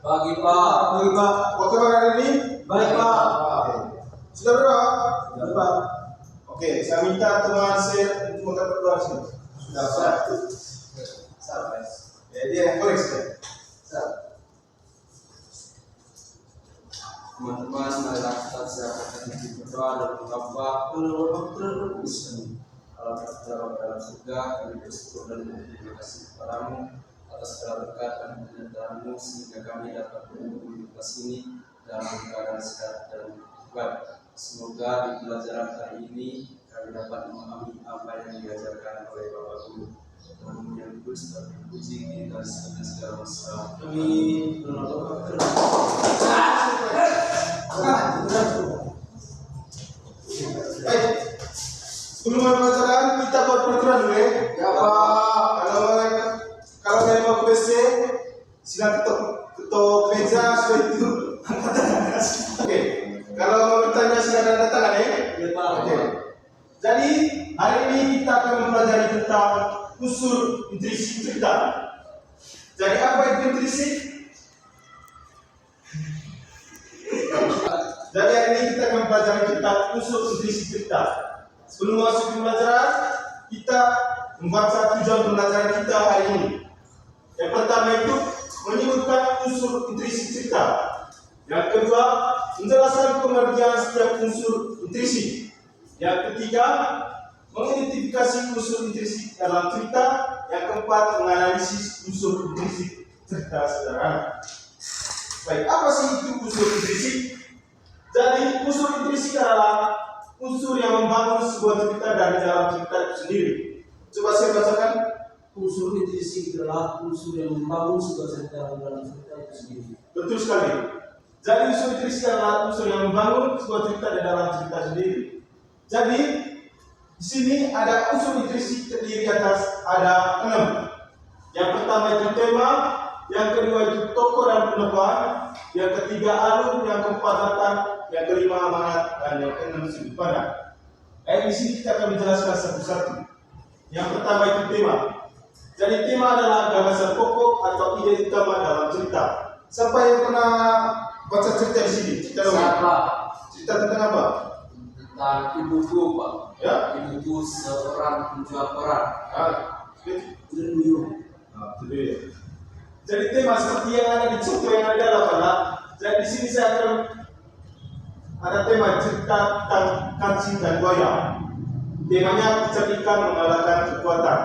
Pagi Pak. Pagi Pak. Oke Pak hari ini? Baik Pak. Oke. Sudah berapa? Sudah Pak. Oke, saya minta teman saya untuk angkat berdoa sini. Sudah Pak. Sampai. Jadi yang koreksi. Teman-teman, marilah kita siapkan diri berdoa dan mengapa dalam surga, kami bersyukur dan berterima kasih kepadamu atas segala berkat dan penyertaanmu sehingga kami dapat berkumpul di kelas ini dalam keadaan sehat dan kuat. Semoga di pelajaran hari ini kami dapat memahami apa yang diajarkan oleh Bapak Guru. Tuhan yang kudus dan terpuji kita segala masa. Amin. Baik. Sebelum pelajaran kita buat peraturan dulu ya. Ya Pak. Kalau saya mau ke WC, silakan ketok meja sudah itu. Oke. Kalau mau bertanya silakan tanda tangan ya. Ya Pak. Oke. Jadi hari ini kita akan mempelajari tentang unsur intrinsik cerita. Jadi apa itu intrinsik? Jadi hari ini kita akan mempelajari tentang unsur intrinsik cerita. Sebelum masuk ke pelajaran, kita membaca tujuan pembelajaran kita hari ini. Yang pertama itu menyebutkan unsur intrinsik cerita. Yang kedua, menjelaskan pengertian setiap unsur intrinsik. Yang ketiga, mengidentifikasi unsur intrinsik dalam cerita. Yang keempat, menganalisis unsur intrinsik cerita sederhana. Baik, apa sih itu unsur intrinsik? Jadi, unsur intrinsik adalah unsur yang membangun sebuah cerita dari dalam cerita itu sendiri. Coba saya bacakan. Unsur intrinsik adalah unsur yang membangun sebuah cerita dalam cerita itu sendiri. Betul sekali. Jadi unsur intrinsik adalah unsur yang membangun sebuah cerita di dalam cerita sendiri. Jadi di sini ada unsur intrinsik terdiri atas ada 6. Yang pertama itu tema, yang kedua itu tokoh dan penekan, yang ketiga alur, yang keempat latar, yang kelima amanat, dan yang keenam sudut pandang. Di sini kita akan menjelaskan satu-satu. Yang pertama itu tema. Jadi tema adalah gagasan pokok atau ide utama dalam cerita. Siapa yang pernah baca cerita di sini? Cerita Cerita tentang apa? Tentang ibuku Pak. Ya. Ibuku seorang penjual koran. Jadi tema seperti yang ada di contoh yang ada adalah. Jadi di sini saya akan ada tema cerita tentang kancing dan buaya. Temanya kecerdikan mengalahkan kekuatan.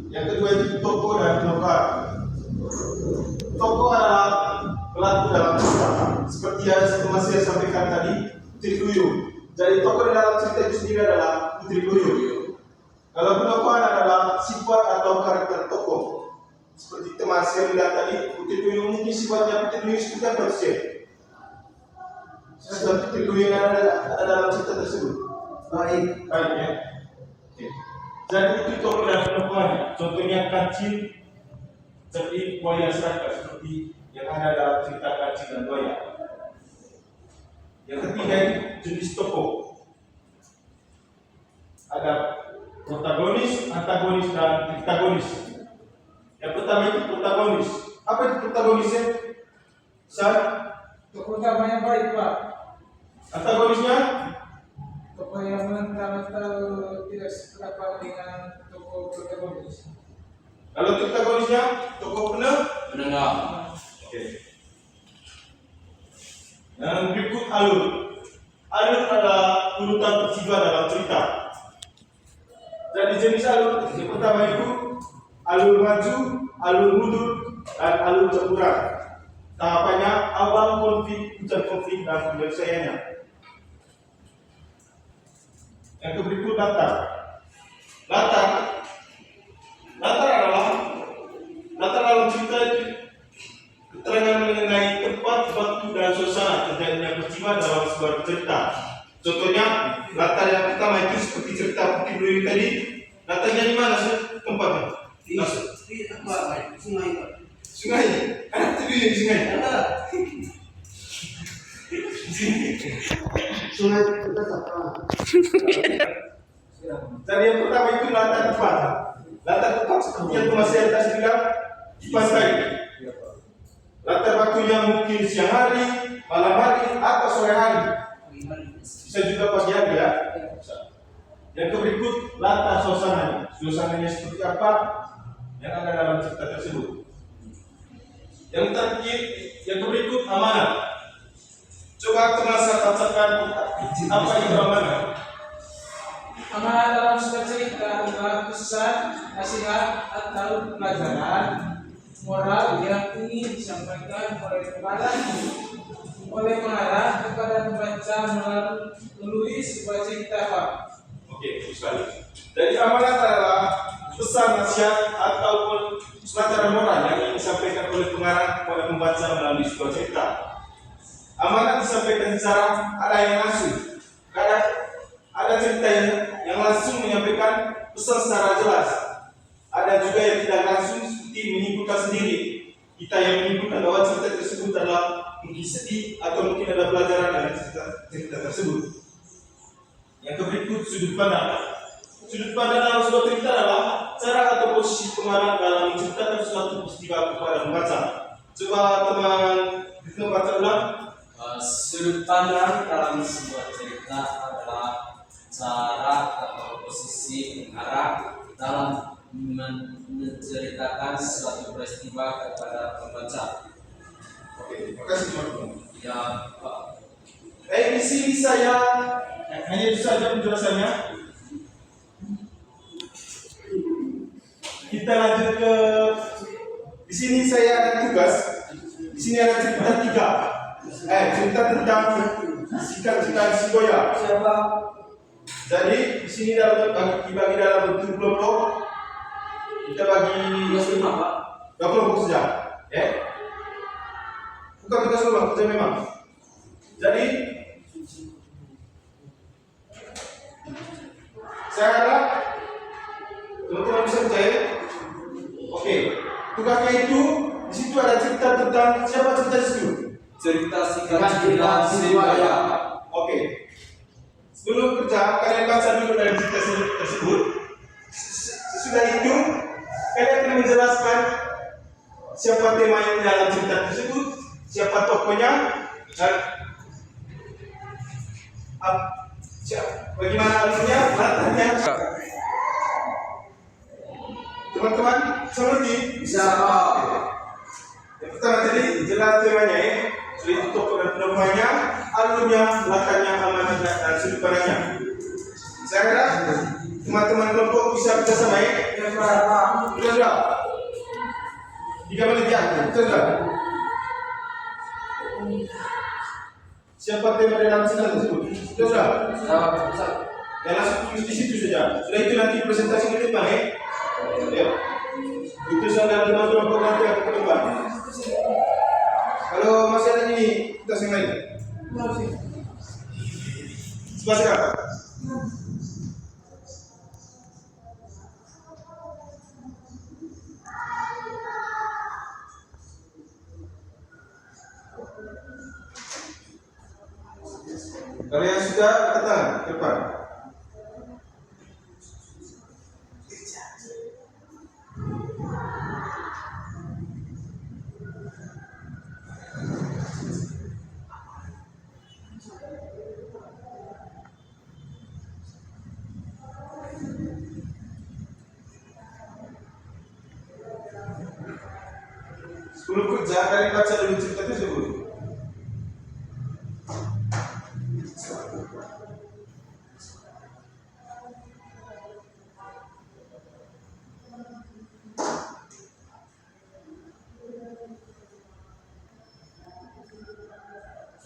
Yang kedua itu tokoh dan penekan. Tokoh adalah pelaku dalam cerita. Seperti yang saya sampaikan tadi, Putri Duyung. Jadi tokoh di dalam cerita itu sendiri adalah Putri Duyung. Kalau penekan adalah sifat atau karakter tokoh. Seperti teman saya bilang tadi, Putri Duyung mungkin sifatnya Putri Duyung seperti apa sih? Sebab Putri Duyung ada dalam cerita tersebut. Baik ya. Oke. Jadi itu tokoh dan penekannya. Contohnya kancil, seperti buaya seraka, seperti yang ada dalam cerita kancil dan buaya. Yang ketiga itu jenis tokoh. Ada protagonis, antagonis, dan antagonis. Yang pertama itu protagonis. Apa itu protagonisnya? Tokoh utamanya baik Pak. Antagonisnya? Tokoh yang menentang atau tidak sependapat dengan tokoh protagonis. Kalau protagonisnya tokoh Penengah. Oke. Yang berikut alur. Alur adalah urutan peristiwa dalam cerita. Jadi jenis alur yang pertama itu alur maju, alur mundur, dan alur campuran. Tahapannya awal konflik, puncak konflik, dan penyelesaiannya. Yang berikut latar. Latar dalam cerita itu keterangan mengenai tempat, waktu, dan suasana terjadinya peristiwa dalam sebuah cerita. Contohnya, latar yang pertama itu seperti cerita Putri Duyung tadi. Latarnya di mana sih tempatnya? Di sungai Pak. Sungai. Ada Putri Duyung di sungai. Sungai kita apa? Jadi yang pertama itu latar tempat. Latar tempat seperti yang Mas saya tadi bilang, di pantai. Iya Pak. Latar waktunya mungkin siang hari, malam hari, atau sore hari. Bisa juga pagi hari ya. Yang berikut latar suasananya. Suasananya seperti apa yang ada dalam cerita tersebut. Yang terakhir, yang berikut amanah. Coba teman saya bacakan apa itu amanah. Amanah dalam sebuah cerita adalah pesan, nasihat, atau pelajaran moral yang ingin disampaikan oleh pengarang kepada pembaca melalui sebuah cerita, Pak. Oke, sekali. Jadi amanah adalah pesan, nasihat ataupun pelajaran moral yang ingin disampaikan oleh pengarang kepada pembaca melalui sebuah cerita. Amanah disampaikan secara ada yang langsung, ada cerita yang langsung menyampaikan pesan secara jelas. Ada juga yang tidak langsung seperti menyimpulkan sendiri. Kita yang menyimpulkan bahwa cerita tersebut adalah mungkin sedih atau mungkin ada pelajaran dari cerita tersebut. Yang berikut sudut pandang. Sudut pandang dalam sebuah cerita adalah cara atau posisi pengarang dalam menceritakan suatu peristiwa kepada pembaca. Coba teman kita baca ulang. Sudut pandang dalam sebuah cerita adalah cara atau posisi pengarang dalam menceritakan suatu peristiwa kepada pembaca. Oke, terima kasih teman-teman. Ya Pak. Di sini saya hanya itu saja penjelasannya. Kita lanjut ke di sini saya ada tugas. Di sini ada cerita tiga. Cerita tentang sikat si buaya. Jadi di sini dibagi dalam bentuk kelompok. Kita bagi dua kelompok saja. Bukan tugas kelompok saja memang. Jadi saya harap teman-teman bisa percaya. Oke, tugasnya itu di situ ada cerita tentang siapa cerita di situ. Cerita sikat si buaya. Oke. Sebelum kerja, kalian baca dulu dari cerita tersebut. Sesudah itu, kalian akan menjelaskan siapa tema yang dalam cerita tersebut, siapa tokohnya, dan bagaimana alurnya, latarnya. Teman-teman, seperti Bisa Pak. yang pertama tadi jelas temanya ya. Itu tokoh dan penemuannya, alurnya, latarnya, amanah dan sudut pandangnya. Saya kira teman-teman kelompok bisa bekerjasama ya. Sudah. 3 menit ya. Sudah. Siapa tema dalam cerita tersebut? Sudah. Ya langsung tulis di situ saja. Sudah itu nanti presentasi di depan ya. Ya. Itu saudara teman kelompok nanti akan ke depan. Kalau masih ada ini, kita yang lain. Sebelah sekarang. Kalau yang sudah angkat tangan ke depan. Sebelum kerja, kalian baca dulu cerita tersebut.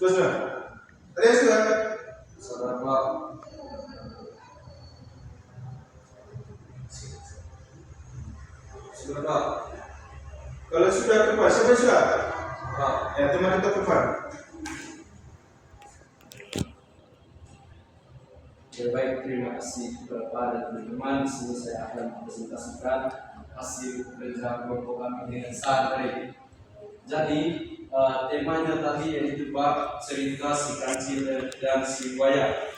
Sudah. Ada yang sudah? Saudara Pak. Sudah Pak. Kalau sudah ke depan, siapa sudah? Pak. Ya, teman kita ke depan. Ya, baik, terima kasih kepada teman-teman. Di sini saya akan mempresentasikan hasil kerja kelompok kami dengan santri. Jadi temanya tadi yaitu Pak cerita si kancil dan si buaya.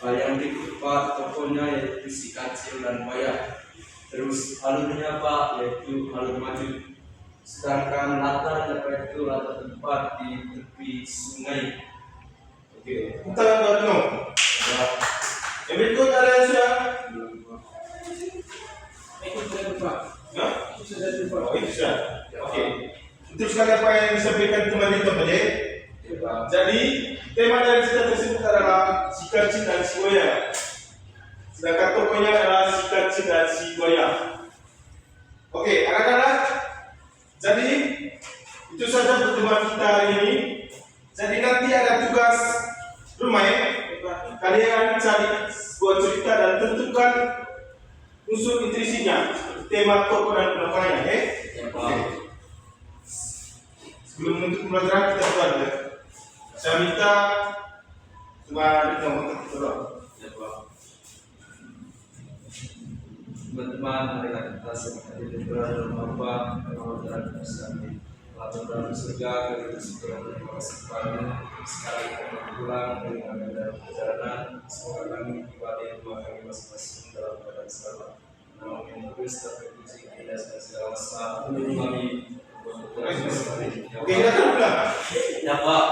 Yang berikut Pak tokohnya yaitu si kancil dan buaya. Terus alurnya Pak yaitu alur maju. Sedangkan latarnya itu latar tempat di tepi sungai. Oke, kita buat no. Ya, Yang berikut ada yang sudah. Itu sudah lupa. Hah? Itu sudah lupa. Oh, itu sudah. Oke. Untuk sekali apa yang disampaikan teman itu tadi. Jadi tema dari cerita tersebut adalah si kacing dan si buaya. Sedangkan tokohnya adalah si kacing dan si buaya. Oke, anak-anak. Jadi itu saja pertemuan kita hari ini. Jadi nanti ada tugas rumah ya. Kalian cari sebuah cerita dan tentukan unsur nutrisinya, tema tokoh dan penokohnya, ya. Oke. Sebelum menutup pembelajaran kita buat ya. Saya minta cuma kita doang. ya Pak. Teman-teman, marilah kita semangat berdoa dalam Bapa, dalam dalam kami. Lalu dalam surga, kami bersyukur terima kasih kepada sekarang kita pulang dari dalam perjalanan. Semoga kami tiba di rumah kami masing-masing dalam keadaan selamat. Nama yang terus terpuji dan segala masalah. Kami Oke, kita pulang. ya Pak.